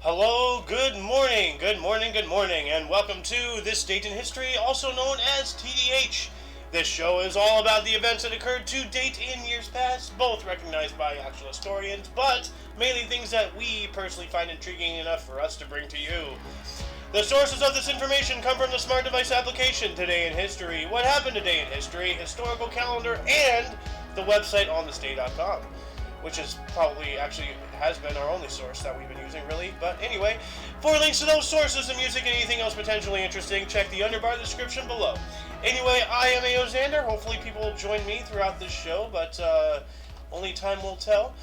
Hello, good morning, and welcome to This Date in History, also known as TDH. This show is all about the events that occurred to date in years past, both recognized by actual historians, but mainly things that we personally find intriguing enough for us to bring to you. The sources of this information come from the Smart Device application, Today in History, What Happened Today in History, Historical Calendar, and the website onthisday.com. Which is probably actually has been our only source that we've been using, really. But anyway, for links to those sources, the music, and anything else potentially interesting, check the underbar description below. Anyway, I am A.O. Xander. Hopefully people will join me throughout this show, but only time will tell.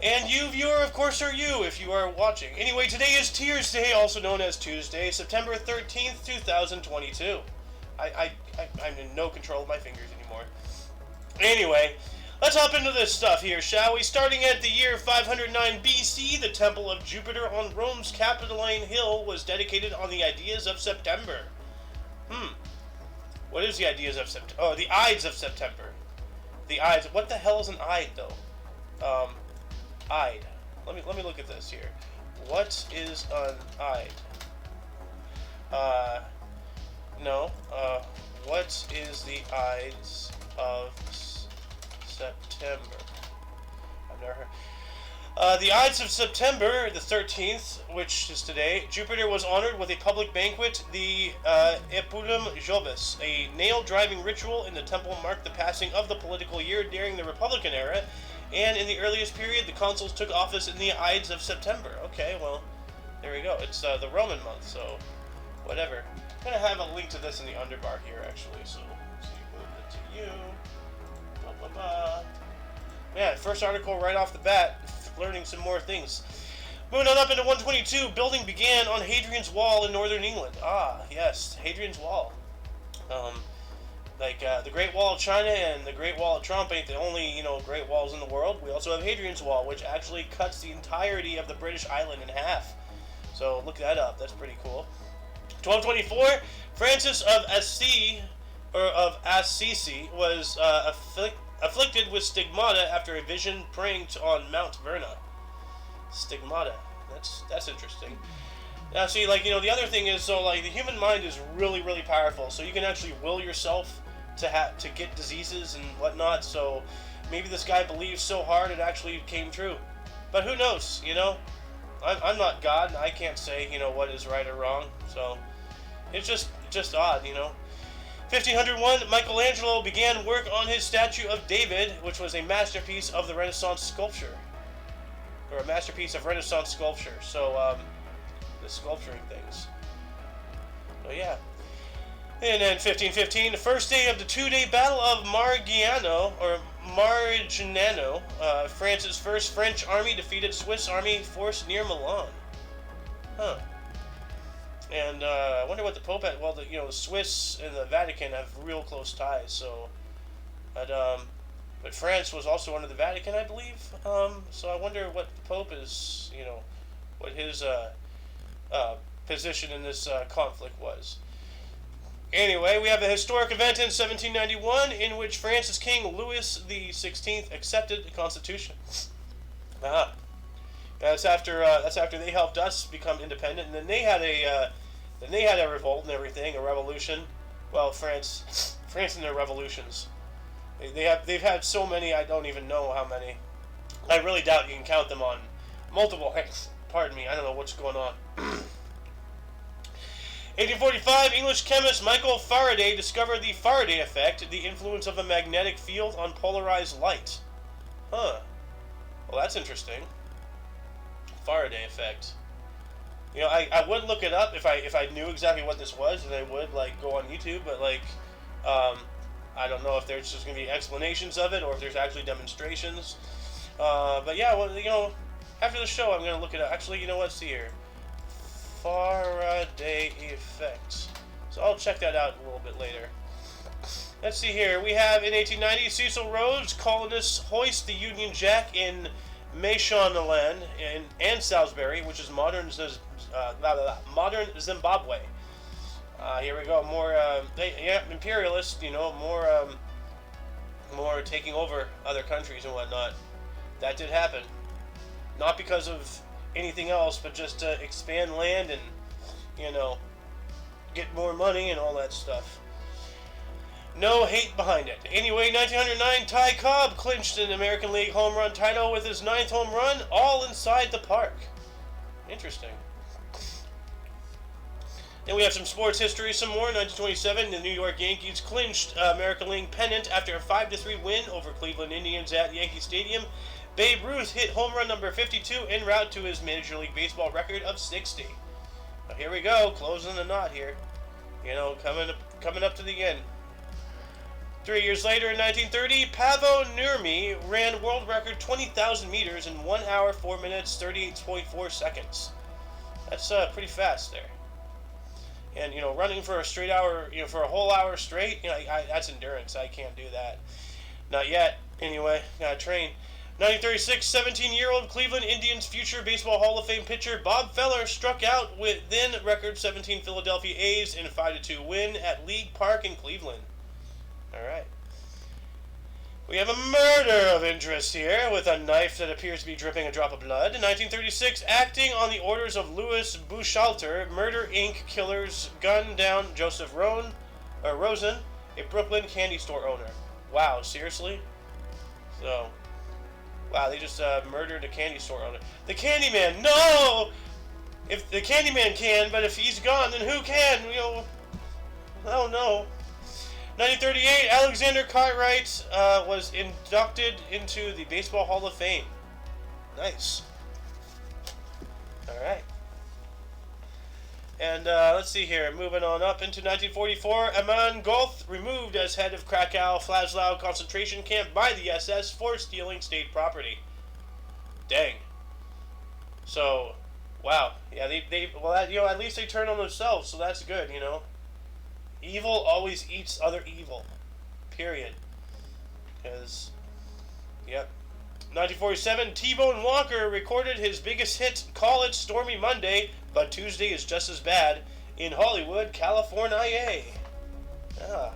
And you, viewer, of course, are you, if you are watching. Anyway, today is Tears Day, also known as Tuesday, September 13th, 2022. I'm in no control of my fingers anymore. Anyway, let's hop into this stuff here, shall we? Starting at the year 509 BC, the Temple of Jupiter on Rome's Capitoline Hill was dedicated on the Ides of September. What is the Ides of September? Oh, the Ides of September. The Ides. What the hell is an Ide, though? Ide. Let me look at this here. What is an Ide? No. What is the Ides of September? I've never heard. The Ides of September, the 13th, which is today, Jupiter was honored with a public banquet. The Epulum Jovis, a nail-driving ritual in the temple, marked the passing of the political year during the Republican era, and in the earliest period, the consuls took office in the Ides of September. Okay, well, there we go. It's the Roman month, so whatever. I'm going to have a link to this in the underbar here, actually, so let's see, move it to you. Man, first article right off the bat, learning some more things. Moving on up into 122, building began on Hadrian's Wall in northern England. Ah, yes, Hadrian's Wall. The Great Wall of China and the Great Wall of Trump ain't the only, great walls in the world. We also have Hadrian's Wall, which actually cuts the entirety of the British island in half. So look that up, that's pretty cool. 1224, Francis of Assisi was afflicted with stigmata after a vision praying on Mount Verna. Stigmata. That's interesting. Now, see, the other thing is, the human mind is really, really powerful. So you can actually will yourself to get diseases and whatnot. So maybe this guy believes so hard it actually came true. But who knows? I'm not God, and I can't say what is right or wrong. So it's just odd, 1501, Michelangelo began work on his statue of David, which was a masterpiece of the Renaissance sculpture. Or a masterpiece of Renaissance sculpture. So, the sculpturing things. So, yeah. And then 1515, the first day of the two-day Battle of Marignano, France's first French army defeated Swiss army force near Milan. Huh. And I wonder what the Pope had. Well, the Swiss and the Vatican have real close ties. So, but France was also under the Vatican, I believe. So I wonder what the Pope is. What his position in this conflict was. Anyway, we have a historic event in 1791 in which France's King Louis XVI accepted the Constitution. That's after they helped us become independent, and then they had a revolt and everything, a revolution. Well, France and their revolutions. They've had so many, I don't even know how many. I really doubt you can count them on multiple hands. Pardon me, I don't know what's going on. 1845, English chemist Michael Faraday discovered the Faraday effect, the influence of a magnetic field on polarized light. Huh. Well, that's interesting. Faraday effect. I would look it up if I knew exactly what this was, and I would go on YouTube, but I don't know if there's just gonna be explanations of it or if there's actually demonstrations. But yeah, well, after the show I'm gonna look it up. Actually, let's see here. Faraday effect. So I'll check that out a little bit later. Let's see here. We have in 1890 Cecil Rhodes colonists hoist the Union Jack in Mashonaland and Salisbury, which is modern Zimbabwe. Here we go. More imperialist. More taking over other countries and whatnot. That did happen. Not because of anything else but just to expand land and, you know, get more money and all that stuff. No hate behind it. Anyway, 1909, Ty Cobb clinched an American League home run title with his 9th home run, all inside the park. Interesting. Then we have some sports history some more. 1927, the New York Yankees clinched American League pennant after a 5-3 win over Cleveland Indians at Yankee Stadium. Babe Ruth hit home run number 52 en route to his Major League Baseball record of 60. Now here we go, closing the knot here. You know, coming up to the end. 3 years later, in 1930, Paavo Nurmi ran world record 20,000 meters in 1 hour, 4 minutes, 38.4 seconds. That's pretty fast there. And, you know, running for a straight hour, you know, for a whole hour straight, you know, that's endurance. I can't do that. Not yet. Anyway, gotta train. 1936, 17-year-old Cleveland Indians future Baseball Hall of Fame pitcher Bob Feller struck out with then record 17 Philadelphia A's in a 5-2 win at League Park in Cleveland. Alright. We have a murder of interest here with a knife that appears to be dripping a drop of blood. In 1936, acting on the orders of Louis Buchalter, Murder Inc. killers gunned down Joseph Rosen, a Brooklyn candy store owner. Wow, seriously? So, wow, they just murdered a candy store owner. The Candyman, no! If the Candyman can, but if he's gone, then who can? You know, oh no. 1938, Alexander Cartwright was inducted into the Baseball Hall of Fame. Nice. Alright. And let's see here, moving on up into 1944, Aman Goth removed as head of Krakow-Flaslau concentration camp by the SS for stealing state property. Dang. So, wow. Yeah, well, you know, at least they turn on themselves, so that's good, you know. Evil always eats other evil. Period. Because, yep. 1947, T-Bone Walker recorded his biggest hit, Call It Stormy Monday, but Tuesday is just as bad, in Hollywood, California. Ah,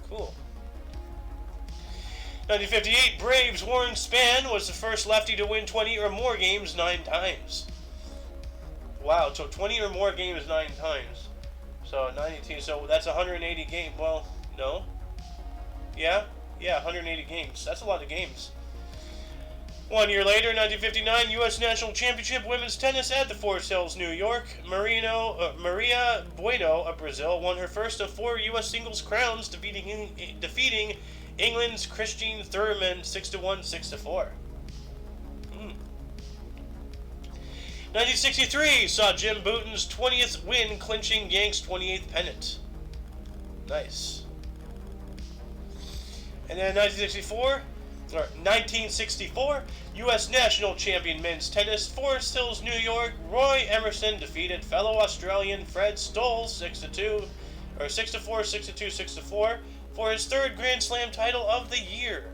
cool. 1958, Braves' Warren Spahn was the first lefty to win 20 or more games 9 times. Wow, so 20 or more games 9 times. So 92, so that's 180 games. Well, no. Yeah, 180 games. That's a lot of games. 1 year later, 1959, U.S. National Championship Women's Tennis at the Forest Hills, New York. Maria Bueno of Brazil won her first of 4 U.S. singles crowns, defeating England's Christine Thurman 6-1, 6-4. 1963 saw Jim Bouton's 20th win, clinching Yanks' 28th pennant. Nice. And then 1964, U.S. National Champion Men's Tennis, Forest Hills, New York. Roy Emerson defeated fellow Australian Fred Stoll 6-2, or 6-4, 6-2, 6-4 for his 3rd Grand Slam title of the year.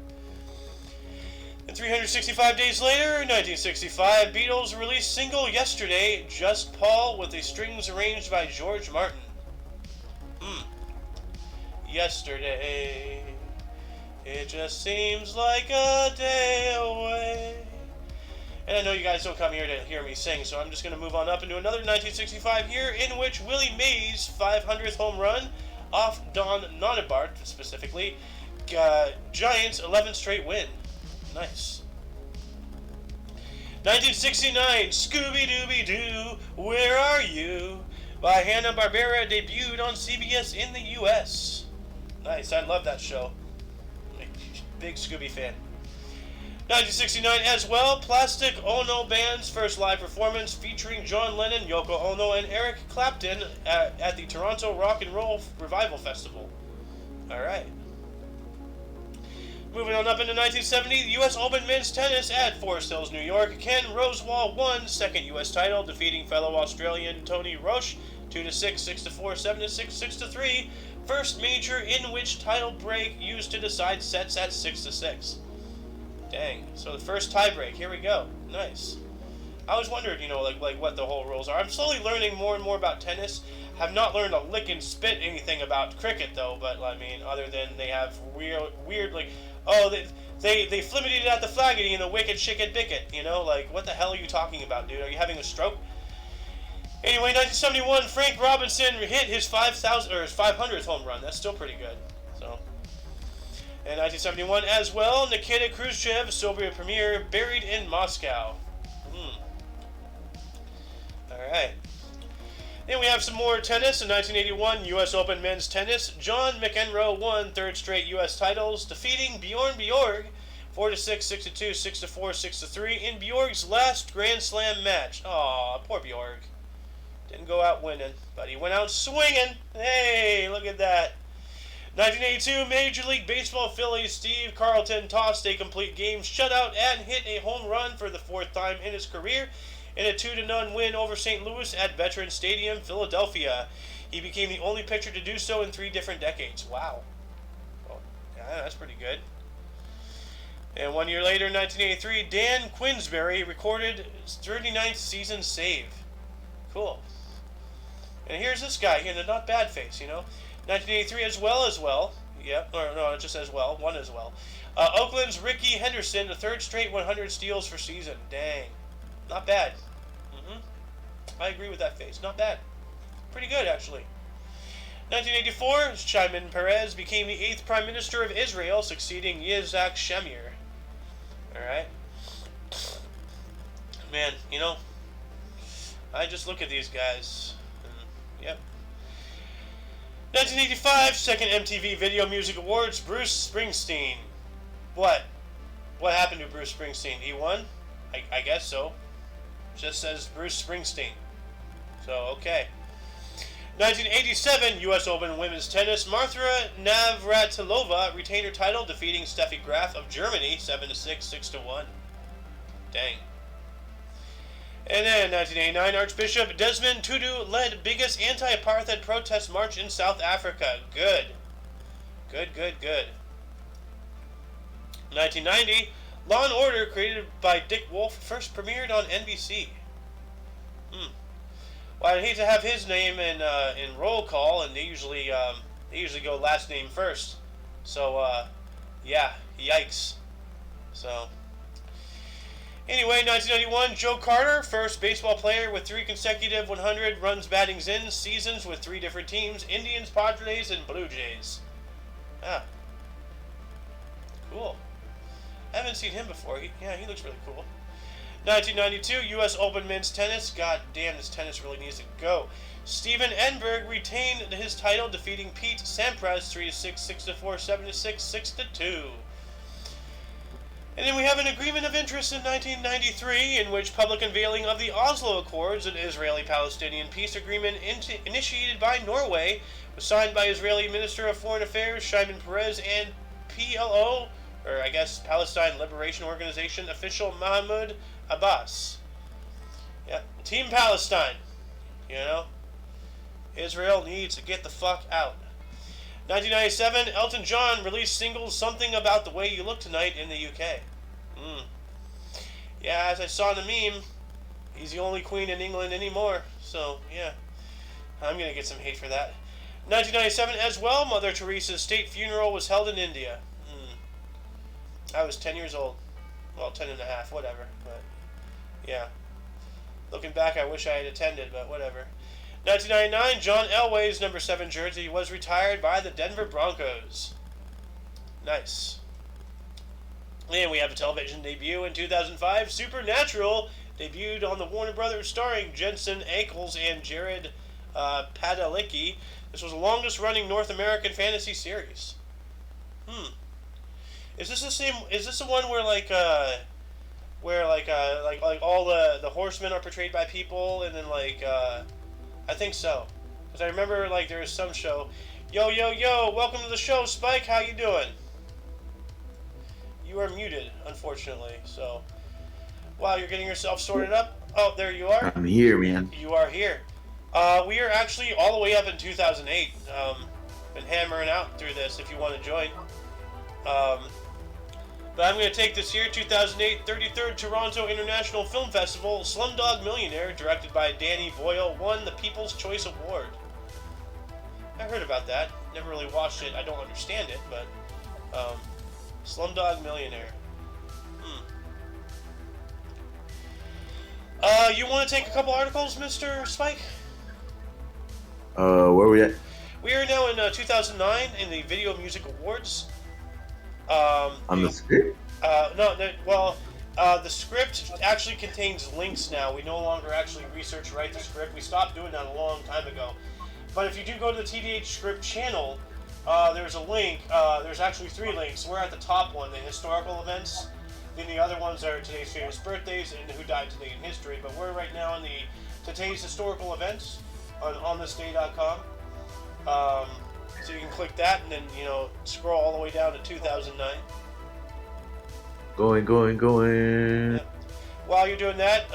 And 365 days later, 1965, Beatles released single Yesterday, Just Paul, with the strings arranged by George Martin. Yesterday, it just seems like a day away. And I know you guys don't come here to hear me sing, so I'm just going to move on up into another 1965 here, in which Willie Mays' 500th home run off Don Nonabart, specifically, Giants' 11th straight win. Nice. 1969, Scooby-Dooby-Doo, Where Are You? By Hanna-Barbera debuted on CBS in the U.S. Nice, I love that show. Big Scooby fan. 1969 as well, Plastic Ono Band's first live performance featuring John Lennon, Yoko Ono, and Eric Clapton at the Toronto Rock and Roll Revival Festival. Alright. Moving on up into 1970, the U.S. Open Men's Tennis at Forest Hills, New York. Ken Rosewall won 2nd U.S. title, defeating fellow Australian Tony Roche 2-6, 6-4, 7-6, 6-3. First major in which title break used to decide sets at 6-6. Dang. So the first tie break. Here we go. Nice. I always wondered, you know, like what the whole rules are. I'm slowly learning more and more about tennis. Have not learned a lick and spit anything about cricket, though. But, I mean, other than they have weird like... Oh, They flimmited at the flaggity in the wicked shicket bicket, you know? Like, what the hell are you talking about, dude? Are you having a stroke? Anyway, 1971, Frank Robinson hit his 500th home run. That's still pretty good. So, and 1971 as well, Nikita Khrushchev, Soviet premier, buried in Moscow. All right. Then we have some more tennis. In 1981, U.S. Open men's tennis, John McEnroe won third straight U.S. titles, defeating Bjorn Borg 4-6, 6-2, 6-4, 6-3 in Bjorg's last Grand Slam match. Aw, poor Bjorg. Didn't go out winning, but he went out swinging. Hey, look at that. 1982, Major League Baseball Phillies Steve Carlton tossed a complete game shutout and hit a home run for the fourth time in his career in a 2-0 win over St. Louis at Veterans Stadium, Philadelphia. He became the only pitcher to do so in 3 different decades. Wow. Well, yeah, that's pretty good. And 1 year later, in 1983, Dan Queensberry recorded his 39th season save. Cool. And here's this guy here, the not bad face, you know. 1983 as well. Yep, or no, just as well. One as well. Oakland's Ricky Henderson, the third straight 100 steals for season. Dang. Not bad. I agree with that face. Not bad. Pretty good, actually. 1984, Shimon Peres became the 8th Prime Minister of Israel, succeeding Yitzhak Shamir. Alright. Man, you know, I just look at these guys. And, yep. 1985, second MTV Video Music Awards, Bruce Springsteen. What? What happened to Bruce Springsteen? He won? I guess so. Just says Bruce Springsteen. So, okay. 1987, U.S. Open Women's Tennis, Marta Navratilova retained her title, defeating Steffi Graf of Germany 7-6, 6-1. Dang. And then, 1989, Archbishop Desmond Tutu led biggest anti-apartheid protest march in South Africa. Good. Good. 1990, Law & Order, created by Dick Wolf, first premiered on NBC. Well, I'd hate to have his name in roll call, and they usually go last name first. So, yeah, yikes. So, anyway, 1991, Joe Carter, first baseball player with 3 consecutive 100 runs battings in seasons with 3 different teams: Indians, Padres, and Blue Jays. Ah, cool. I haven't seen him before. He looks really cool. 1992, U.S. Open men's tennis. God damn, this tennis really needs to go. Steven Enberg retained his title, defeating Pete Sampras 3-6, 6-4, 7-6, 6-2. And then we have an agreement of interest in 1993, in which public unveiling of the Oslo Accords, an Israeli-Palestinian peace agreement initiated by Norway, was signed by Israeli Minister of Foreign Affairs Shimon Peres and PLO, or I guess Palestine Liberation Organization official Mahmoud Abbas. Yeah, Team Palestine. You know, Israel needs to get the fuck out. 1997, Elton John released singles "Something About the Way You Look Tonight" in the UK. Yeah, as I saw in the meme, he's the only queen in England anymore. So, yeah, I'm gonna get some hate for that. 1997 as well, Mother Teresa's state funeral was held in India. I was 10 years old. Well, 10 and a half, whatever. But, yeah. Looking back, I wish I had attended, but whatever. 1999, John Elway's number 7 jersey was retired by the Denver Broncos. Nice. And we have a television debut in 2005. Supernatural debuted on the Warner Brothers, starring Jensen Ackles and Jared Padalecki. This was the longest-running North American fantasy series. Is this the same? Is this the one where like all the horsemen are portrayed by people, and then I think so, because I remember there was some show. Yo, welcome to the show, Spike. How you doing? You are muted, unfortunately. So, while you're getting yourself sorted up. Oh, there you are. I'm here, man. You are here. We are actually all the way up in 2008. Been hammering out through this. If you want to join. But I'm going to take this here, 2008 33rd Toronto International Film Festival, Slumdog Millionaire, directed by Danny Boyle, won the People's Choice Award. I heard about that. Never really watched it. I don't understand it, but Slumdog Millionaire. You want to take a couple articles, Mr. Spike? Where we at? We are now in 2009 in the Video Music Awards. On the script? The script actually contains links now. We no longer actually write the script. We stopped doing that a long time ago. But if you do go to the TDH script channel, there's a link. There's actually 3 links. We're at the top one, the historical events. Then the other ones are today's famous birthdays and who died today in history. But we're right now on today's historical events on onthisday.com. So you can click that and then, scroll all the way down to 2009. Going. Yep. While you're doing that,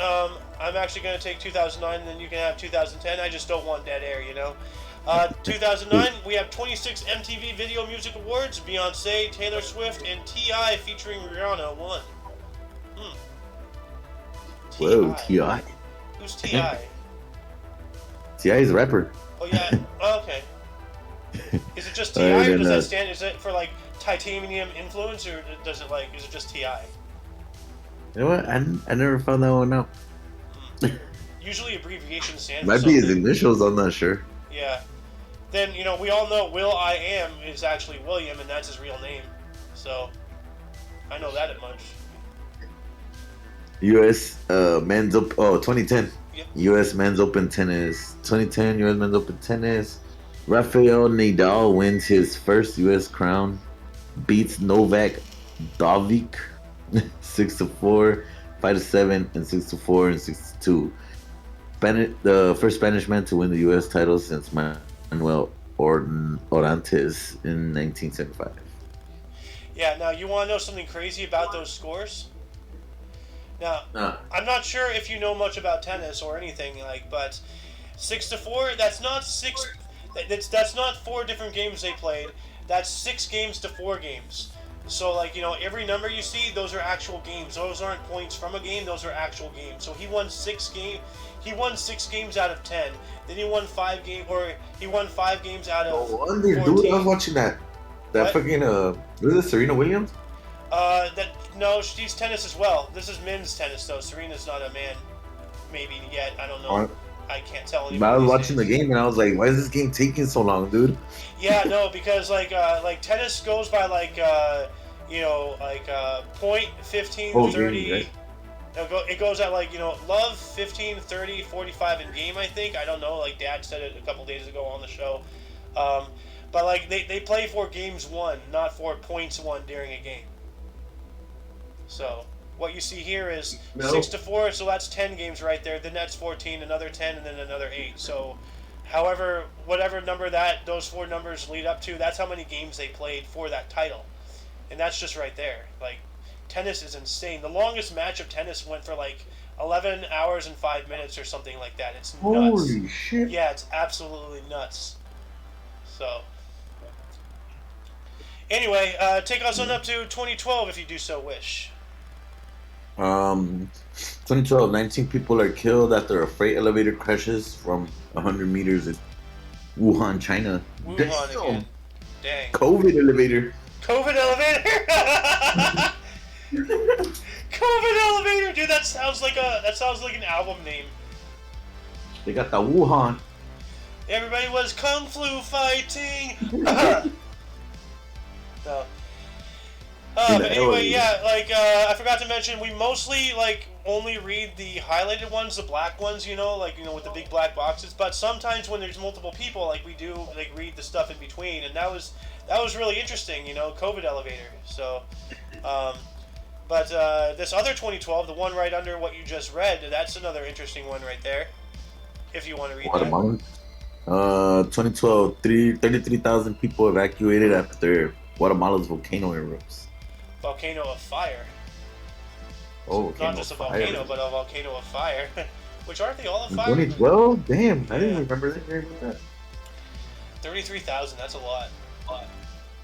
I'm actually going to take 2009 and then you can have 2010. I just don't want dead air, 2009, we have 26 MTV Video Music Awards. Beyonce, Taylor Swift, and T.I. featuring Rihanna won. Whoa, T.I.? Who's T.I.? T.I. is a rapper. Oh, yeah. Oh, okay. Is it just T.I. or does that stand? Is it for, titanium influence, or does it, is it just T.I.? You know what? I never found that one out. Usually abbreviations stand for Might something. be his initials, I'm not sure. Yeah. Then, we all know Will I Am is actually William, and that's his real name. So, I know that much. U.S. Men's Open... Oh, 2010. Yep. U.S. Men's Open Tennis. 2010 U.S. Men's Open Tennis. Rafael Nadal wins his first U.S. crown. Beats Novak Djokovic 6-4, 5-7, and 6-4 and 6-2. The first Spanish man to win the U.S. title since Manuel Orantes in 1975. Yeah, now you want to know something crazy about those scores? Now, I'm not sure if you know much about tennis or anything, but 6-4, that's not 6... That's not 4 different games they played. That's 6 games to 4 games. So, every number you see, those are actual games. Those aren't points from a game. Those are actual games. So he won 6 games. He won 6 games out of 10. Then he won 5 games, or he won 5 games out of 14. Dude, I was watching that fucking was it Serena Williams? No, she's tennis as well. This is men's tennis though. Serena's not a man, maybe yet. I don't know. I can't tell. But I was watching the game and I was like, why is this game taking so long, dude? Yeah, no, because tennis goes by point 15, 30. Right? It goes at love 15, 30, 45 in game. I think I don't know. Dad said it a couple days ago on the show. But they play for games won, not for points won during a game. So what you see here is 6-4, so that's 10 games right there. Then that's 14, another 10, and then another 8. So, whatever number those 4 numbers lead up to, that's how many games they played for that title, and that's just right there. Tennis is insane. The longest match of tennis went for 11 hours and 5 minutes or something like that. It's nuts. Holy shit! Yeah, it's absolutely nuts. So, anyway, take us on up to 2012 if you do so wish. 2012, 19 people are killed after a freight elevator crashes from 100 meters in Wuhan, China. Wuhan again. Dang. COVID elevator. COVID elevator? COVID elevator, dude. That sounds like an album name. They got the Wuhan. Everybody was kung flu fighting. So. But anyway, yeah, I forgot to mention, we mostly, only read the highlighted ones, the black ones, with the big black boxes, but sometimes when there's multiple people, we do, read the stuff in between, and that was really interesting, COVID elevator, so, but, this other 2012, the one right under what you just read, that's another interesting one right there, if you want to read that. 2012, 33,000 people evacuated after Guatemala's volcano erupts. Volcano of fire. Oh, not just a volcano, but a volcano of fire. Which aren't they all of fire? 2012? Damn, I didn't remember that. 33,000, that's a lot.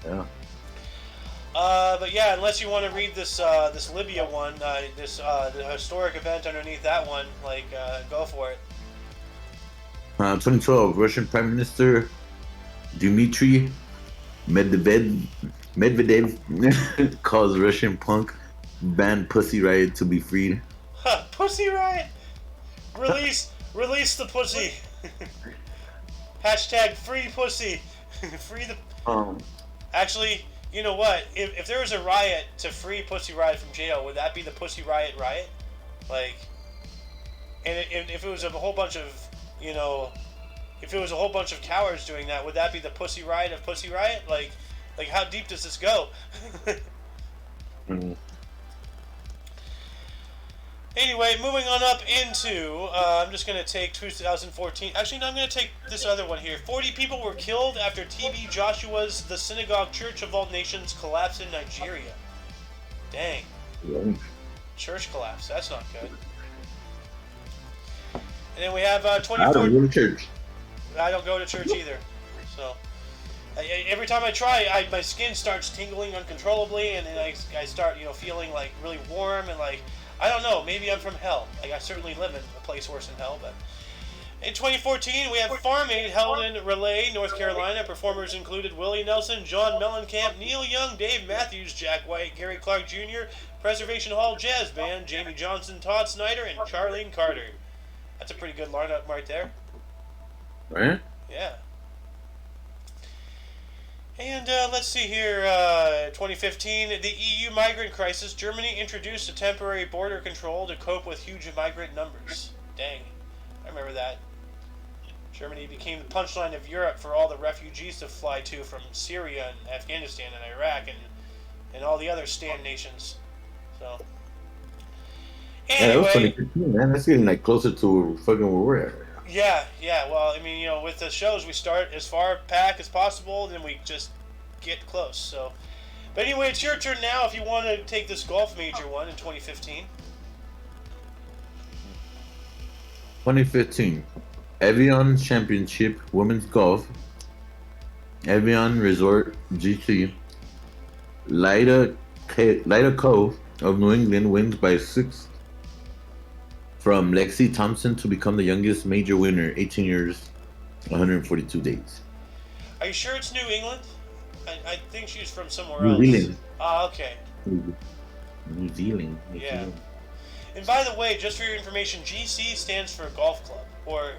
Yeah. But yeah, unless you want to read this Libya one, the historic event underneath that one, go for it. 2012, Russian Prime Minister Dmitry Medvedev calls Russian punk band Pussy Riot to be freed. Huh, Pussy Riot. Release the pussy. Hashtag free pussy. Free the. Um, Actually, you know what? If there was a riot to free Pussy Riot from jail, would that be the Pussy Riot riot? Like, and if it was a whole bunch of, you know, if it was a whole bunch of cowards doing that, would that be the Pussy Riot of Pussy Riot? Like how deep does this go? mm, Anyway, moving on up into, I'm just going to take 2014. Actually, no, I'm going to take this other one here. 40 people were killed after TB Joshua's The Synagogue Church of All Nations collapsed in Nigeria. Dang. yeah. Church collapse. That's not good. And then we have 24. I don't go to church. I don't go to church either. So every time I try, my skin starts tingling uncontrollably, and then I start, feeling like really warm and like, I don't know, maybe I'm from hell. Like, I certainly live in a place worse than hell, but... In 2014, we have Farm Aid held in Raleigh, North Carolina. Performers included Willie Nelson, John Mellencamp, Neil Young, Dave Matthews, Jack White, Gary Clark Jr., Preservation Hall Jazz Band, Jamie Johnson, Todd Snyder, and Charlene Carter. That's a pretty good lineup right there. Right? Yeah. And let's see here, 2015, the EU migrant crisis. Germany introduced a temporary border control to cope with huge migrant numbers. Dang, I remember that. Germany became the punchline of Europe for all the refugees to fly to from Syria and Afghanistan and Iraq and all the other stand nations. So, Yeah, that was anyway, 2015, man. That's getting like closer to fucking where we're at right now. yeah. Well, I mean, with the shows, we start as far back as possible, then we just get close. So, but anyway, it's your turn now if you want to take this golf major one in 2015. 2015, Evian Championship Women's Golf, Evian Resort GT, Lida Cove of New England wins by 6 from Lexi Thompson to become the youngest major winner, 18 years, 142 days. Are you sure it's New England? I think she's from somewhere New else. Zealand. Ah, okay. New Zealand. Yeah. And by the way, just for your information, GC stands for golf club or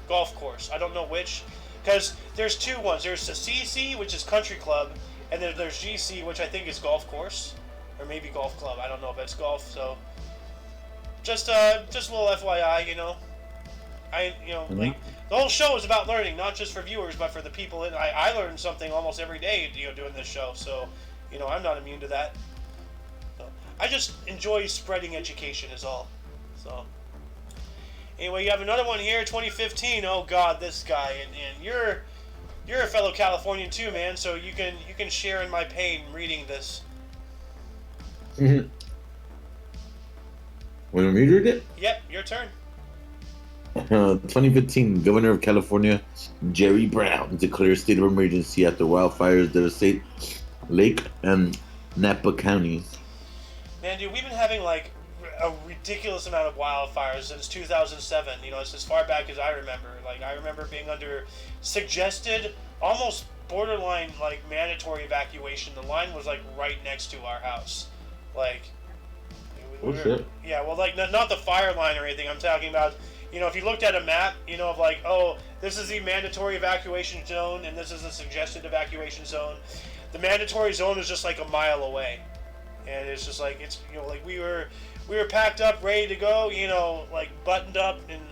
golf course. I don't know which, because there's two ones. There's the CC, which is country club, and then there's GC, which I think is golf course, or maybe golf club. I don't know, but it's golf. So just a little FYI, like the whole show is about learning, not just for viewers, but for the people. I learn something almost every day, doing this show. So, I'm not immune to that. So, I just enjoy spreading education, is all. So, anyway, you have another one here, 2015. Oh God, this guy, and you're a fellow Californian too, man. So you can share in my pain reading this. Mm-hmm. Want me to read it? Yep, your turn. 2015, Governor of California Jerry Brown declares state of emergency after wildfires devastate Lake and Napa counties. Man, dude, we've been having like a ridiculous amount of wildfires since 2007. It's as far back as I remember. Like, I remember being under suggested, almost borderline, like, mandatory evacuation. The line was like right next to our house. Like, Shit. yeah, well, like, not the fire line or anything. I'm talking about, if you looked at a map, of like, oh, this is the mandatory evacuation zone and this is the suggested evacuation zone. The mandatory zone is just like a mile away. And it's just like, it's, like we were packed up, ready to go, like buttoned up, and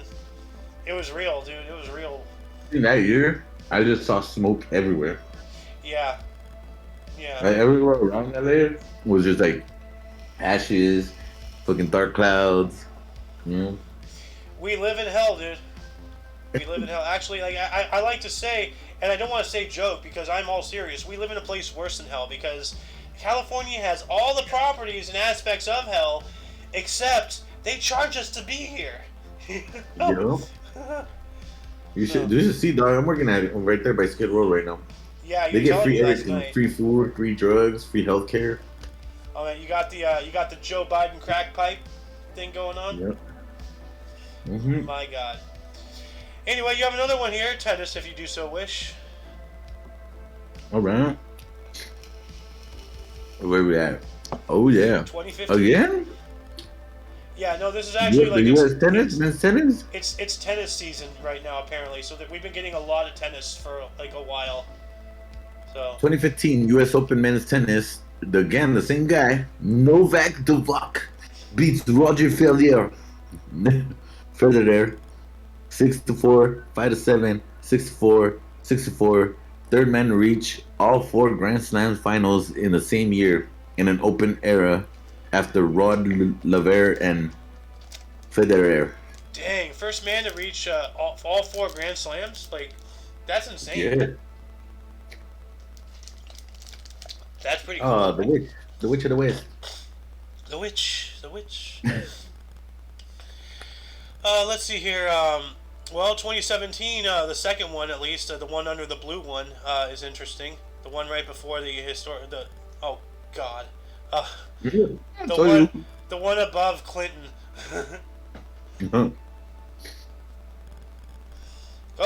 it was real, dude. It was real. In that year, I just saw smoke everywhere. Yeah. Like, everywhere around LA was just like ashes, fucking dark clouds. We live in hell, dude. We live in hell. Actually, like I like to say, and I don't want to say joke because I'm all serious. We live in a place worse than hell because California has all the properties and aspects of hell, except they charge us to be here. You should see, dog. I'm working at it right there by Skid Row right now. Yeah, they get free everything, free food, free drugs, free healthcare. Oh man, you got the Joe Biden crack pipe thing going on. Yep. Mm-hmm. My God. Anyway, you have another one here. Tennis, if you do so wish. All right. Where we at? Oh yeah. 2015. Again? Yeah, no, this is actually The like U.S. tennis, men's tennis. it's tennis season right now apparently. So that we've been getting a lot of tennis for like a while. So 2015 U.S. Open men's tennis. Again, the same guy. Novak Djokovic beats Roger Federer. Federer 6-4, 5-7, 6-4, 6-4. Third man to reach all four Grand Slam finals in the same year in an open era after Rod Laver and Federer. dang, first man to reach all four Grand Slams. Like that's insane. Yeah. That's pretty cool. The witch. The witch of the west. The witch. The witch. Let's see here. Well, 2017, the second one at least, the one under the blue one, is interesting. The one right before the historic. Oh God. The one. The one above Clinton. Go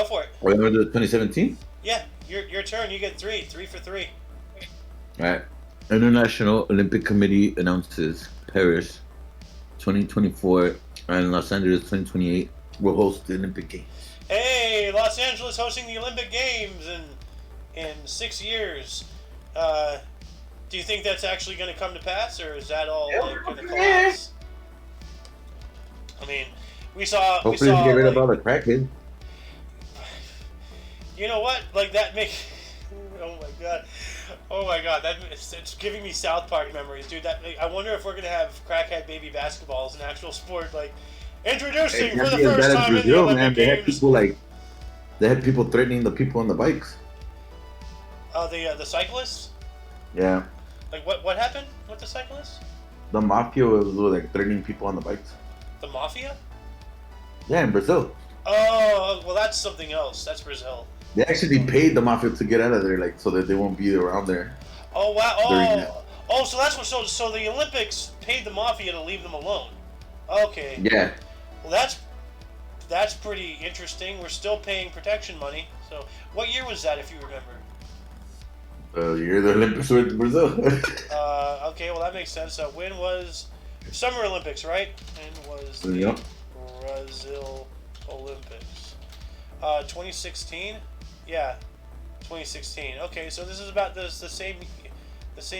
for it. Remember the 2017? Yeah, your turn. You get 3 for 3. All right. International Olympic Committee announces Paris 2024 and Los Angeles 2028 will host the Olympic Games. Hey, Los Angeles hosting the Olympic Games in 6 years. Do you think that's actually going to come to pass, or is that all like, going to collapse? I mean, we saw. Hopefully, get rid of all the crackheads. You know what? Like that makes. Oh my god. Oh my god, it's giving me South Park memories, dude. I wonder if we're gonna have crackhead baby basketball as an actual sport. Like, introducing for the first time in the Olympic Games. They had people threatening the people on the bikes. The cyclists. Yeah. Like what happened with the cyclists? The mafia was like threatening people on the bikes. The mafia? Yeah, in Brazil. Oh, well, that's something else. That's Brazil. They actually paid the mafia to get out of there, like so that they won't be around there. Oh wow! Oh, so that's what. So the Olympics paid the mafia to leave them alone. Okay. Yeah. Well, that's pretty interesting. We're still paying protection money. So, what year was that, if you remember? The year the Olympics were in Brazil. Okay, well that makes sense. When was Summer Olympics, right? When was the Brazil Olympics? 2016. Yeah, 2016. Okay, so this is about the same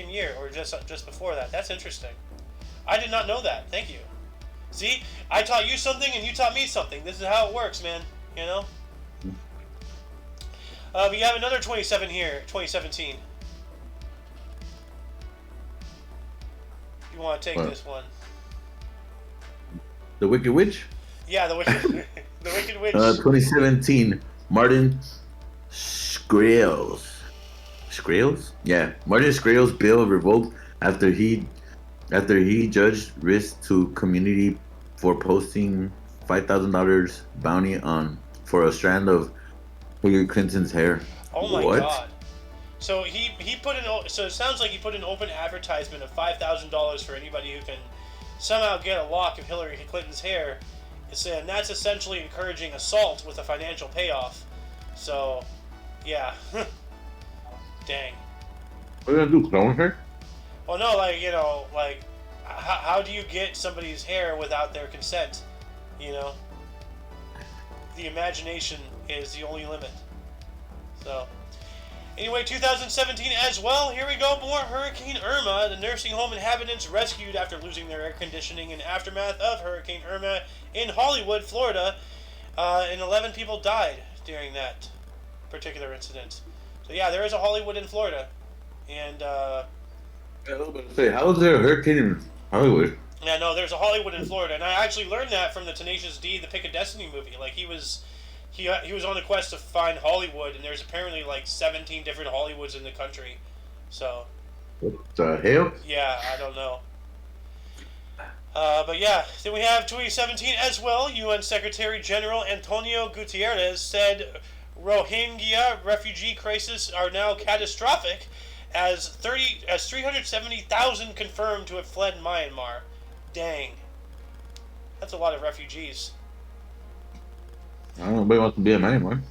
year, or just before that. That's interesting. I did not know that. Thank you. See, I taught you something, and you taught me something. This is how it works, man. You know. We have another 27 here. 2017. You want to take this one? The Wicked Witch. Yeah, the Wicked, the Wicked Witch. 2017. Martin Shkreli's. Yeah, Martin Shkreli's bill revoked after he judged risk to community for posting $5,000 bounty for a strand of Hillary Clinton's hair. Oh my God! So he put in. So it sounds like he put an open advertisement of $5,000 for anybody who can somehow get a lock of Hillary Clinton's hair. And that's essentially encouraging assault with a financial payoff. So, yeah. Dang. What are you gonna do, clone her? Well, no, like, you know, like, how do you get somebody's hair without their consent? You know? The imagination is the only limit. So, anyway, 2017 as well. Here we go, more Hurricane Irma. The nursing home inhabitants rescued after losing their air conditioning in aftermath of Hurricane Irma in Hollywood, Florida. And 11 people died during that particular incident. So yeah, there is a Hollywood in Florida. And I was about to say, how is there a hurricane in Hollywood? Yeah, no, there's a Hollywood in Florida, and I actually learned that from the Tenacious D, the Pick of Destiny movie. Like he was on a quest to find Hollywood, and there's apparently like 17 different Hollywoods in the country. So. What the hell? Yeah, I don't know. But yeah, then we have 2017 as well. UN Secretary General Antonio Guterres said Rohingya refugee crisis are now catastrophic, as 370,000 confirmed to have fled Myanmar. Dang, that's a lot of refugees. I don't know, nobody wants to be in Myanmar.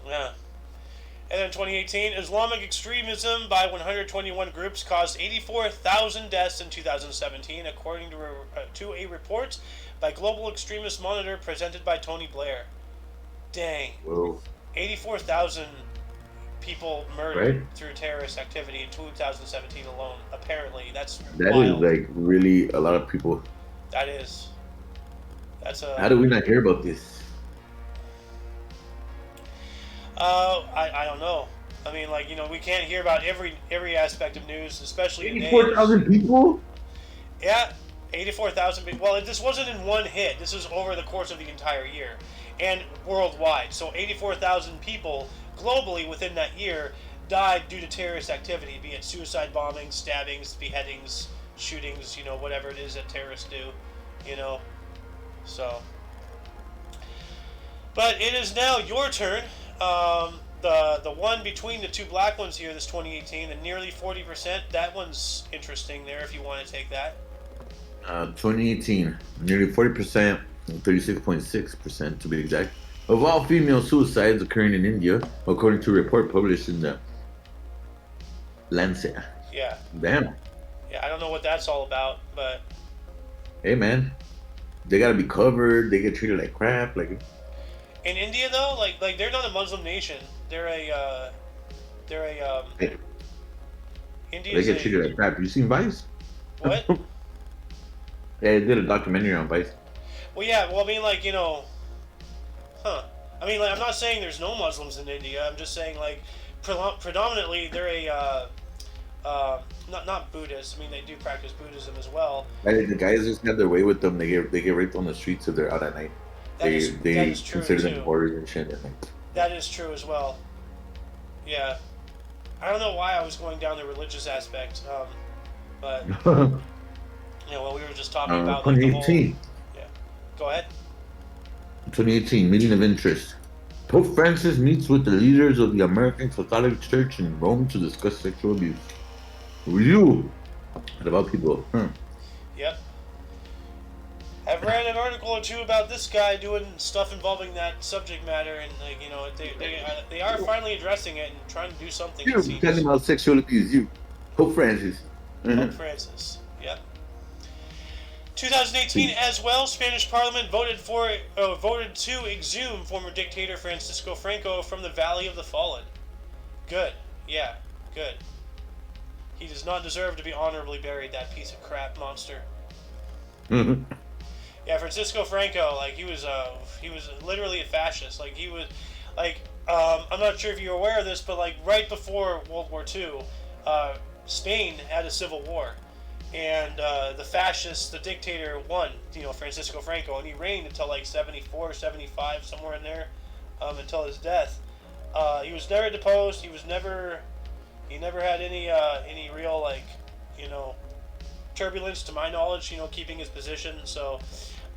Yeah. And then in 2018, Islamic extremism by 121 groups caused 84,000 deaths in 2017, according to a report by Global Extremist Monitor presented by Tony Blair. Dang. Whoa. 84,000 people murdered Right? through terrorist activity in 2017 alone. Apparently, that's That is wild. like really a lot of people. That is. That's How a. do we not hear about this? I don't know. I mean, like, we can't hear about every aspect of news, especially today. 84,000 people? Yeah, 84,000 people. Well, this wasn't in one hit. This was over the course of the entire year and worldwide. So 84,000 people globally within that year died due to terrorist activity, be it suicide bombings, stabbings, beheadings, shootings, whatever it is that terrorists do, So, but it is now your turn. The one between the two black ones here, this 2018, the nearly 40%, that one's interesting there if you want to take that. 2018, nearly 40%, 36.6% to be exact, of all female suicides occurring in India, according to a report published in the Lancet. Yeah. Damn. Yeah, I don't know what that's all about, but Hey, man. They gotta be covered. They get treated like crap. Like, in India though, like they're not a Muslim nation. They're a they, India's they get treated like crap. You seen Vice? what? Yeah, they did a documentary on Vice. Well, yeah. Well, I mean, like huh? I mean, like I'm not saying there's no Muslims in India. I'm just saying like predominantly they're a not Buddhist. I mean, they do practice Buddhism as well. Like, the guys just have their way with them. They get raped on the streets if they're out at night. That is true consider too. them warriors and shit. That is true as well. Yeah. I don't know why I was going down the religious aspect, but well, we were just talking about like, the whole. 2018. Yeah. Go ahead. 2018 meeting of interest. Pope Francis meets with the leaders of the American Catholic Church in Rome to discuss sexual abuse. Review. What about people? Yep. I've read an article or two about this guy doing stuff involving that subject matter, and like they are finally addressing it and trying to do something. You're talking about sexual abuse. You, Pope Francis. Pope Francis. Yep. 2018 as well. Spanish Parliament voted to exhume former dictator Francisco Franco from the Valley of the Fallen. Good. Yeah. Good. He does not deserve to be honorably buried. That piece of crap monster. Yeah, Francisco Franco, like he was literally a fascist. Like he was, I'm not sure if you're aware of this, but like right before World War II, Spain had a civil war, and the fascist, the dictator, won. Francisco Franco, and he reigned until like 74, 75, somewhere in there, until his death. He was never deposed. He never had any real turbulence, to my knowledge, keeping his position. So,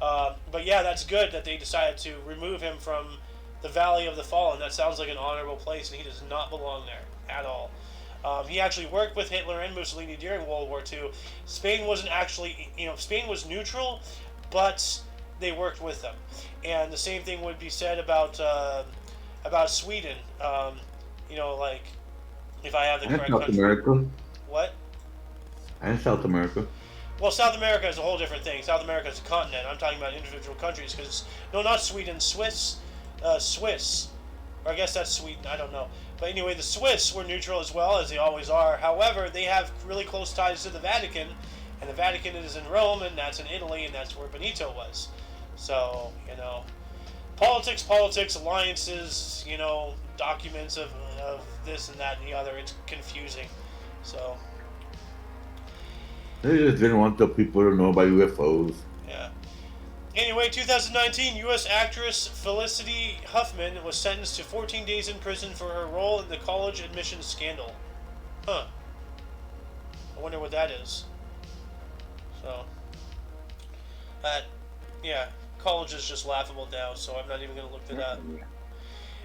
but yeah, that's good that they decided to remove him from the Valley of the Fallen. That sounds like an honorable place, and he does not belong there at all. He actually worked with Hitler and Mussolini during World War II. Spain wasn't actually, Spain was neutral, but they worked with them. And the same thing would be said about Sweden. If I have the correct South country. America. What? And South America. Well, South America is a whole different thing. South America is a continent. I'm talking about individual countries. No, not Sweden. Swiss. Or I guess that's Sweden. I don't know. But anyway, the Swiss were neutral as well, as they always are. However, they have really close ties to the Vatican. And the Vatican is in Rome, and that's in Italy, and that's where Benito was. So, politics, alliances, documents of this and that and the other. It's confusing. So... They just didn't want the people to know about UFOs. Yeah. Anyway, 2019, U.S. actress Felicity Huffman was sentenced to 14 days in prison for her role in the college admissions scandal. Huh. I wonder what that is. So, college is just laughable now, so I'm not even going to look it up.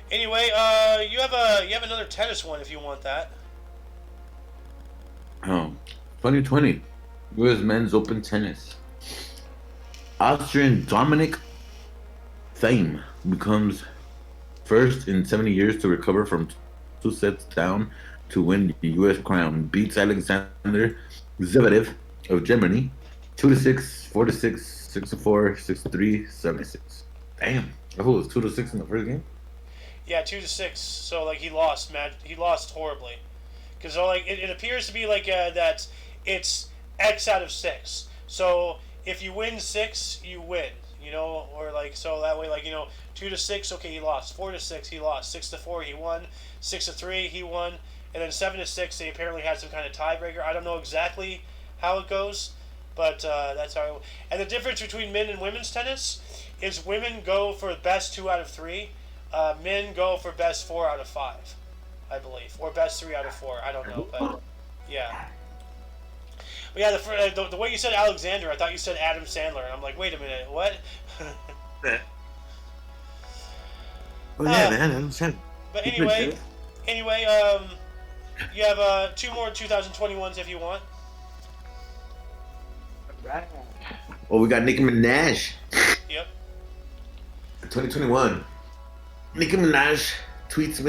Anyway, you have another tennis one if you want that. 2020, U.S. Men's Open Tennis. Austrian Dominic Thiem becomes first in 70 years to recover from two sets down to win the U.S. crown. Beats Alexander Zverev of Germany 2-6, 4-6, 6-4, 6-3, 7-6. Damn, I thought it was 2-6 in the first game. Yeah, 2-6. So like he lost, man. He lost horribly. Because so, like it appears to be like that it's X out of 6. So if you win 6, you win. You know, or like so that way, like 2-6. Okay, he lost. 4-6, he lost. 6-4, he won. 6-3, he won. And then 7-6, they apparently had some kind of tiebreaker. I don't know exactly how it goes, but that's how. And the difference between men and women's tennis is women go for best 2 out of 3. Men go for best 4 out of 5, I believe, or best 3 out of 4. I don't know, but yeah. But yeah, the way you said Alexander, I thought you said Adam Sandler, and I'm like, wait a minute, what? Oh yeah, man, Adam Sandler. But anyway, you have 2 more 2021s if you want. Well, we got Nicki Minaj. Yep. 2021. Nicki Minaj tweets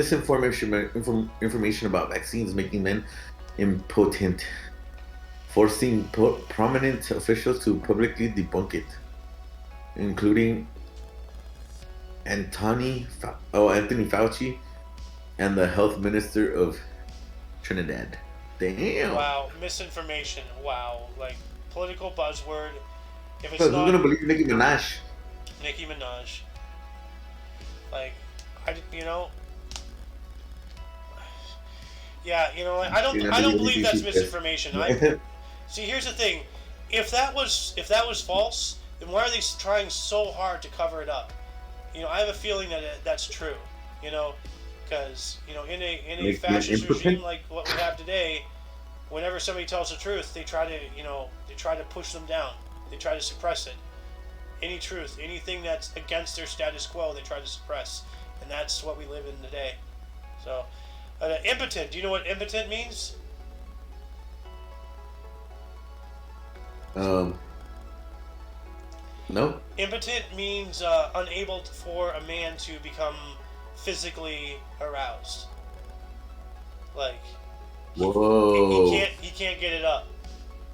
information about vaccines making men impotent, forcing prominent officials to publicly debunk it, including Anthony Fauci and the health minister of Trinidad. Damn. Wow, misinformation. Wow, like political buzzword. If it's Who's not gonna believe Nicki Minaj? Nicki Minaj, like yeah, I don't believe that's misinformation. See, here's the thing: if that was false, then why are they trying so hard to cover it up? I have a feeling that that's true. Because in a fascist regime like what we have today, whenever somebody tells the truth, they try to push them down. They try to suppress it. Any truth, anything that's against their status quo, they try to suppress, and that's what we live in today. So, impotent. Do you know what impotent means? No. Impotent means unable for a man to become physically aroused. Like, whoa. He can't get it up.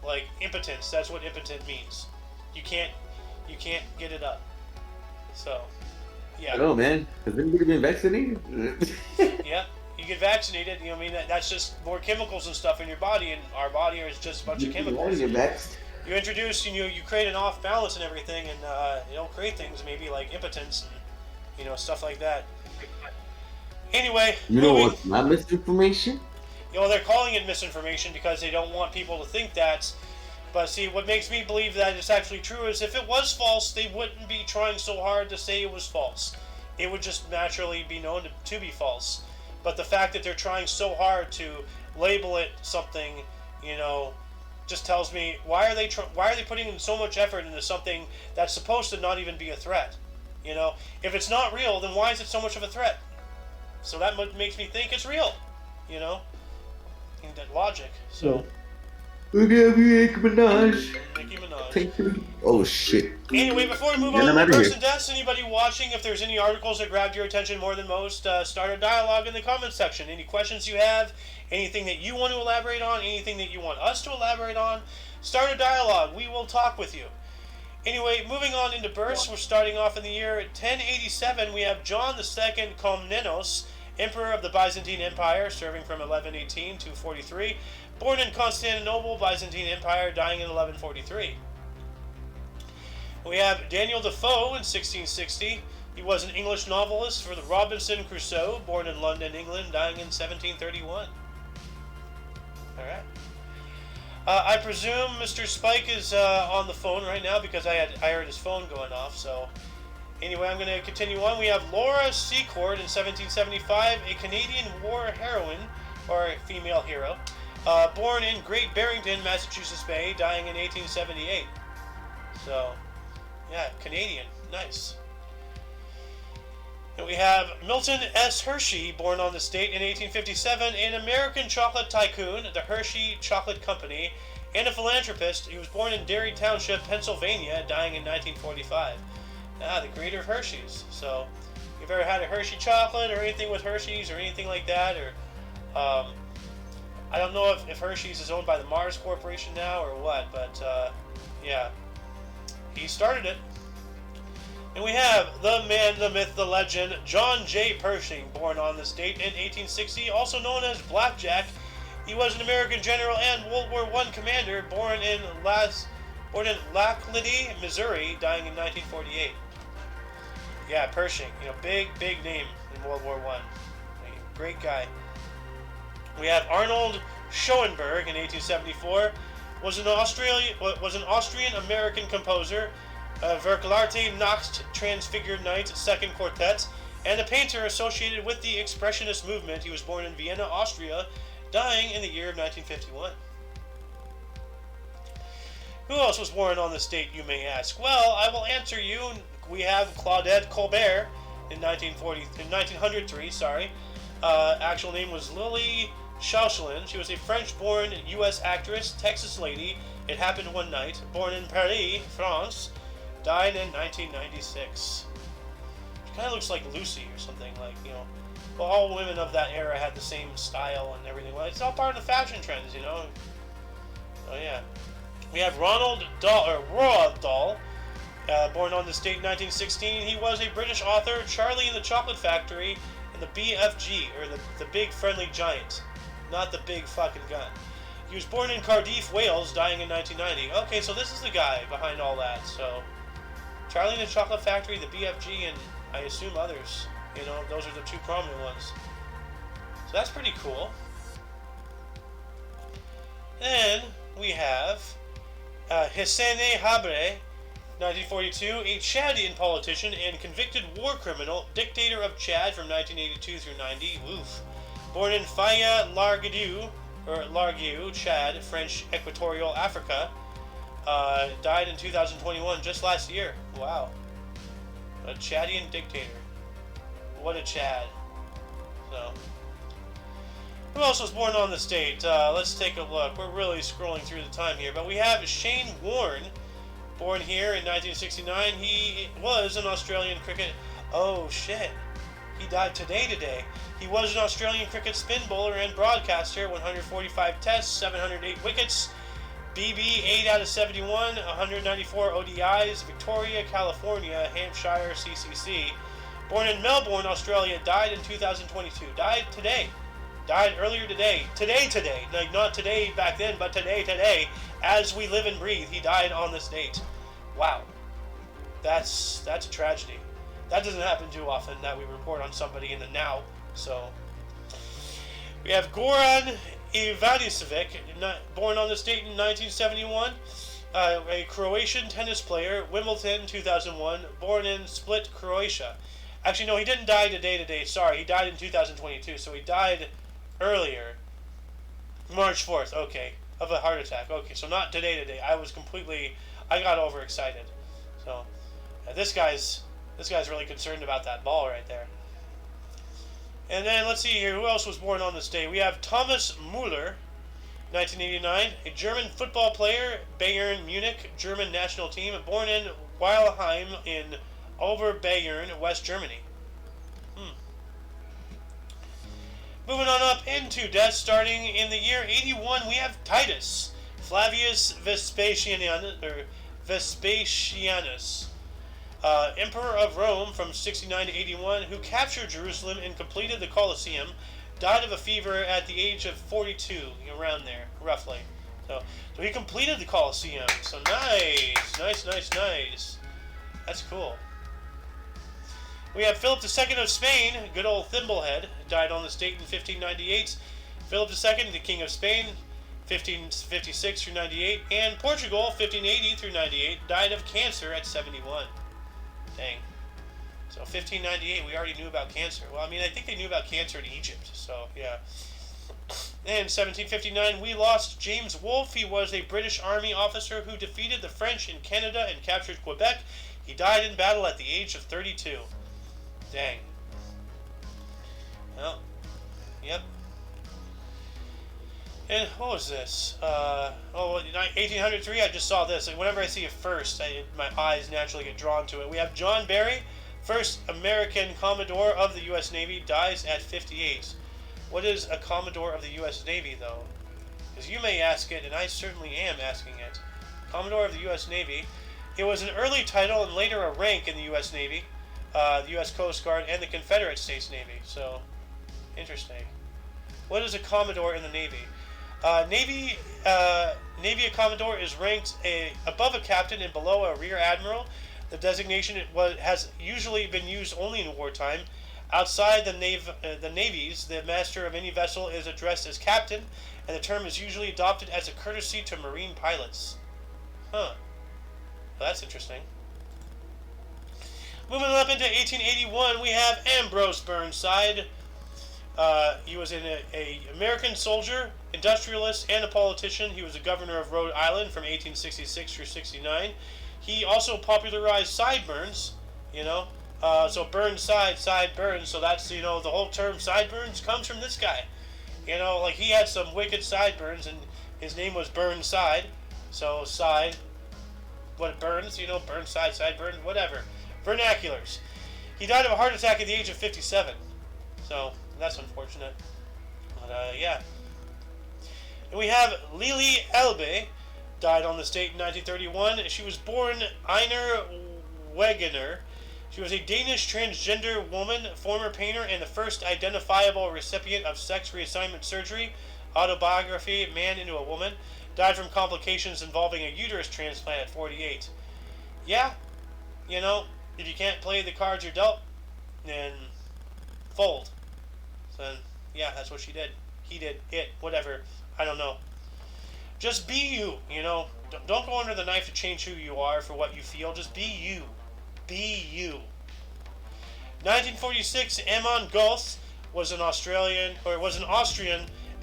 Like impotence. That's what impotent means. You can't get it up. So, yeah. I know, man. Has anybody been vaccinated? Yeah, you get vaccinated. That's just more chemicals and stuff in your body, and our body is just a bunch of chemicals. You introduce, you create an off balance and everything, and it'll create things maybe like impotence and stuff like that. Anyway, you know what's not misinformation? They're calling it misinformation because they don't want people to think that. But see, what makes me believe that it's actually true is if it was false, they wouldn't be trying so hard to say it was false. It would just naturally be known to be false. But the fact that they're trying so hard to label it something, just tells me why are they putting in so much effort into something that's supposed to not even be a threat? If it's not real, then why is it so much of a threat? So that makes me think it's real. In that logic. So. Look at Nicki Minaj. Nicki Minaj. Oh shit. Anyway, before we move on to births and deaths, anybody watching, if there's any articles that grabbed your attention more than most, start a dialogue in the comments section. Any questions you have, anything that you want to elaborate on, anything that you want us to elaborate on, start a dialogue. We will talk with you. Anyway, moving on into births, we're starting off in the year 1087. We have John II Komnenos, Emperor of the Byzantine Empire, serving from 1118 to 43. Born in Constantinople, Byzantine Empire, dying in 1143. We have Daniel Defoe in 1660. He was an English novelist for the Robinson Crusoe, born in London, England, dying in 1731. Alright. I presume Mr. Spike is on the phone right now because I heard his phone going off, so... Anyway, I'm going to continue on. We have Laura Secord in 1775, a Canadian war heroine, or female hero, born in Great Barrington, Massachusetts Bay, dying in 1878. So, yeah, Canadian. Nice. And we have Milton S. Hershey, born on the state in 1857, an American chocolate tycoon, the Hershey Chocolate Company, and a philanthropist. He was born in Derry Township, Pennsylvania, dying in 1945. The creator of Hershey's. So, if you've ever had a Hershey chocolate or anything with Hershey's or anything like that, or I don't know if Hershey's is owned by the Mars Corporation now or what, but yeah, he started it. And we have the man, the myth, the legend, John J. Pershing, born on this date in 1860, also known as Blackjack. He was an American general and World War I commander, born in Laclede, Missouri, dying in 1948. Yeah, Pershing, big name in World War I. Great guy. We have Arnold Schoenberg in 1874. Was an Austrian-American composer, Verklarte Nacht Transfigured Night Second Quartet, and a painter associated with the Expressionist movement. He was born in Vienna, Austria, dying in the year of 1951. Who else was born on this date, you may ask? Well, I will answer you. We have Claudette Colbert in 1903. Actual name was Lily Chauchelin. She was a French-born U.S. actress, Texas lady. It happened one night. Born in Paris, France. Died in 1996. She kind of looks like Lucy or something, Well, all women of that era had the same style and everything. Well, it's all part of the fashion trends, Oh, yeah. We have Roald Dahl, born on this date in 1916. He was a British author, Charlie and the Chocolate Factory, and the BFG, or the Big Friendly Giant, not the big fucking gun. He was born in Cardiff, Wales, dying in 1990. Okay, so this is the guy behind all that. So, Charlie and the Chocolate Factory, the BFG, and I assume others. Those are the two prominent ones. So that's pretty cool. Then we have Hissène Habré, 1942, a Chadian politician and convicted war criminal, dictator of Chad from 1982 through 90. Woof. Born in Faya Larguiou, Chad, French Equatorial Africa. Died in 2021, just last year. Wow. A Chadian dictator. What a Chad. So, who else was born on this date? Let's take a look. We're really scrolling through the time here, but we have Shane Warne, born here in 1969. He was an Australian cricket. Oh shit! He died today. He was an Australian cricket spin bowler and broadcaster. 145 tests, 708 wickets. BB 8 out of 71, 194 ODIs. Victoria, California, Hampshire, CCC. Born in Melbourne, Australia. Died in 2022. Died today. Died earlier today. Today. Like, not today back then, but today. As we live and breathe, he died on this date. Wow. That's a tragedy. That doesn't happen too often, that we report on somebody in the now. So, we have Goran Ivanisevic, born on this date in 1971. A Croatian tennis player, Wimbledon 2001, born in Split, Croatia. Actually, no, he didn't die today. Sorry, he died in 2022, so he died earlier. March 4th, okay, of a heart attack. Okay, so not today. I got overexcited. So, this guy's really concerned about that ball right there. And then, let's see here, who else was born on this day? We have Thomas Müller, 1989, a German football player, Bayern Munich, German national team, born in Weilheim in Oberbayern, West Germany. Moving on up into death, starting in the year 81, we have Titus Flavius Vespasianus, Emperor of Rome from 69 to 81, who captured Jerusalem and completed the Colosseum. Died of a fever at the age of 42, around there, roughly. So he completed the Colosseum. So nice. That's cool. We have Philip II of Spain, good old Thimblehead, died on this date in 1598. Philip II, the King of Spain, 1556 through 98. And Portugal, 1580 through 98, died of cancer at 71. Dang. So 1598, we already knew about cancer. Well, I mean, I think they knew about cancer in Egypt, so yeah. In 1759, we lost James Wolfe. He was a British Army officer who defeated the French in Canada and captured Quebec. He died in battle at the age of 32. Dang. Well, yep. And what was this? 1803, I just saw this. And whenever I see it first, my eyes naturally get drawn to it. We have John Barry, first American Commodore of the U.S. Navy, dies at 58. What is a Commodore of the U.S. Navy, though? Because you may ask it, and I certainly am asking it. Commodore of the U.S. Navy. It was an early title and later a rank in the U.S. Navy, the U.S. Coast Guard, and the Confederate States Navy. So, interesting. What is a Commodore in the Navy? Navy a Commodore is ranked above a captain and below a rear admiral. The designation has usually been used only in wartime. Outside the navies, the master of any vessel is addressed as captain, and the term is usually adopted as a courtesy to marine pilots. Huh. Well, that's interesting. Moving up into 1881, we have Ambrose Burnside. He was an American soldier, industrialist, and a politician. He was the governor of Rhode Island from 1866 through 69. He also popularized sideburns, so Burnside, side burns. So that's, the whole term sideburns comes from this guy. Like he had some wicked sideburns, and his name was Burnside. So side, what burns, Burnside, sideburns, whatever. Vernaculars. He died of a heart attack at the age of 57. So that's unfortunate. But, yeah. And we have Lili Elbe, died on this date in 1931. She was born Einar Wegener. She was a Danish transgender woman, former painter, and the first identifiable recipient of sex reassignment surgery, autobiography, Man into a Woman. Died from complications involving a uterus transplant at 48. Yeah, if you can't play the cards you're dealt, then fold. So, yeah, that's what she did. He did. It. Whatever. I don't know. Just be you, Don't go under the knife to change who you are for what you feel. Just be you. Be you. 1946, Amon Gulf was an Austrian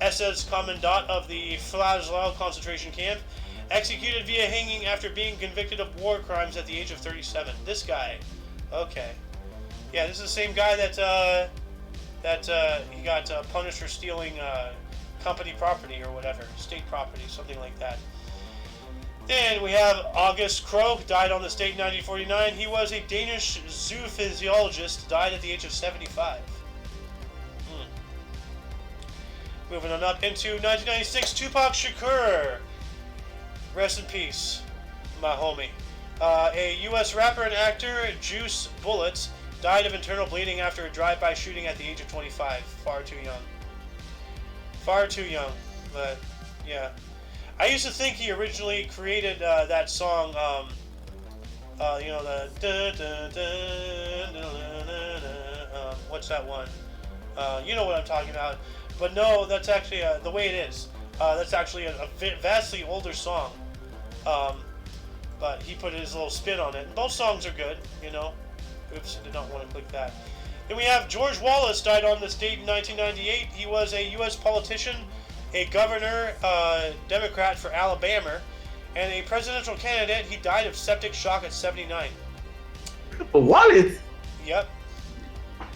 SS commandant of the Flaglau concentration camp, executed via hanging after being convicted of war crimes at the age of 37. This guy. Okay. Yeah, this is the same guy that he got punished for stealing company property or whatever, state property, something like that. Then we have August Krogh, died on this date in 1949. He was a Danish zoophysiologist, died at the age of 75. Moving on up into 1996, Tupac Shakur. Rest in peace, my homie. A U.S. rapper and actor, Juice Bullets, died of internal bleeding after a drive-by shooting at the age of 25. Far too young. Far too young, but yeah. I used to think he originally created that song, what's that one? You know what I'm talking about. But no, that's actually, the way it is, that's actually a vastly older song. But he put his little spin on it. And both songs are good, Oops, did not want to click that. Then we have George Wallace, died on this date in 1998. He was a U.S. politician, a governor, Democrat for Alabama, and a presidential candidate. He died of septic shock at 79. Wallace? Yep.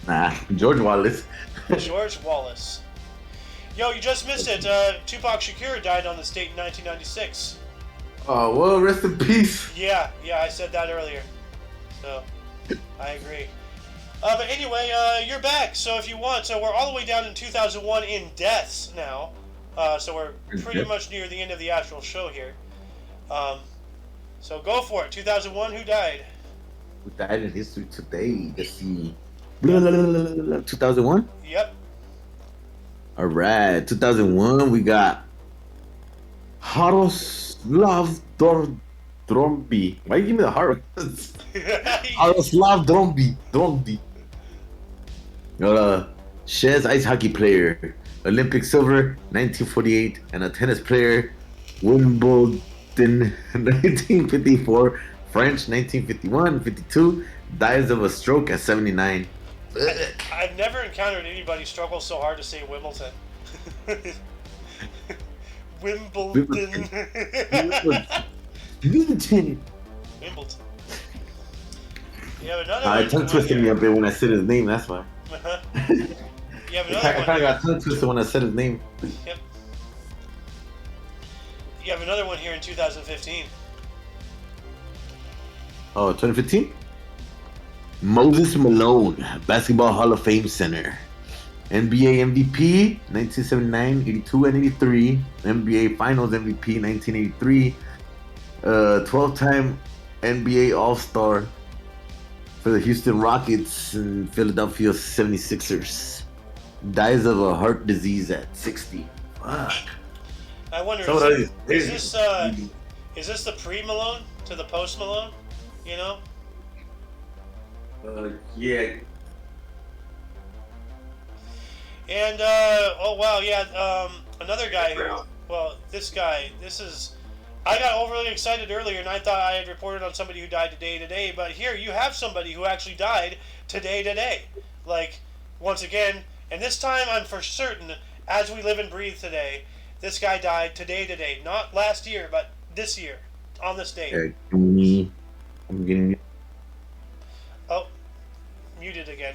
Nah, George Wallace. George Wallace. Yo, you just missed it. Tupac Shakur died on this date in 1996. Oh, well, rest in peace. Yeah, I said that earlier. So, I agree. But anyway, you're back. So if you want, so we're all the way down in 2001 in deaths now. So we're pretty much near the end of the actual show here. So go for it. 2001, who died? Who died in history today? Let's see. 2001? Yep. All right. 2001, we got Haroslav Dromby. Why you give me the hard ones? Haroslav Dromby. Chess ice hockey player. Olympic silver, 1948, and a tennis player, Wimbledon, 1954, French, 1951, 52, dies of a stroke at 79. I've never encountered anybody struggle so hard to say Wimbledon. Wimbledon. Wimbledon. You have another I one. tongue twisted me a bit when I said his name, that's why. You have another one. I kind of got tongue twisted when I said his name. Yep. You have another one here in 2015. Oh, 2015? Moses Malone, Basketball Hall of Fame center. NBA MVP 1979, 82, and 83. NBA Finals MVP 1983. 12-time NBA All-Star for the Houston Rockets and Philadelphia 76ers. Dies of a heart disease at 60. Fuck. I wonder, is this the pre-Malone to the post-Malone? You know? Yeah. And, oh wow, yeah, another guy who, well, this is, I got overly excited earlier and I thought I had reported on somebody who died today, but here you have somebody who actually died today. Like, once again, and this time I'm for certain, as we live and breathe today, this guy died today. Not last year, but this year, on this date. I'm getting... Oh, muted again.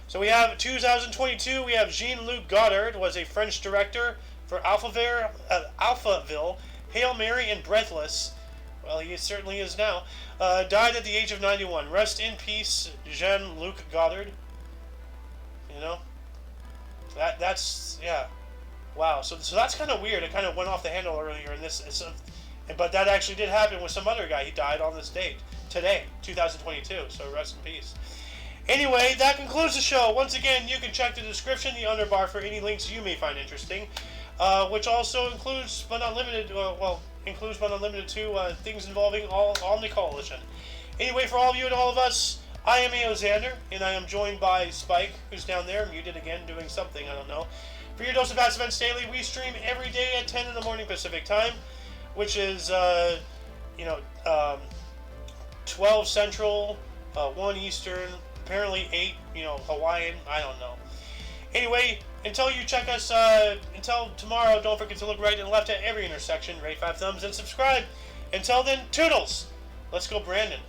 So we have 2022, we have Jean-Luc Godard, was a French director for Alphaville, Hail Mary, and Breathless. Well, he certainly is now. Died at the age of 91. Rest in peace, Jean-Luc Godard. You know? That's, yeah. Wow, so that's kind of weird. It kind of went off the handle earlier in this. But that actually did happen with some other guy. He died on this date. Today, 2022. So rest in peace. Anyway, that concludes the show. Once again, you can check the description, the underbar, for any links you may find interesting, which also includes, but not limited, to things involving all Omni Coalition. Anyway, for all of you and all of us, I am A.O. Xander, and I am joined by Spike, who's down there, muted again, doing something, I don't know. For your dose of Past Events Daily, we stream every day at 10 in the morning Pacific Time, which is, 12 Central, 1 Eastern, apparently 8, Hawaiian, I don't know. Anyway, until you check us, until tomorrow, don't forget to look right and left at every intersection, rate 5 thumbs, and subscribe. Until then, toodles! Let's go, Brandon.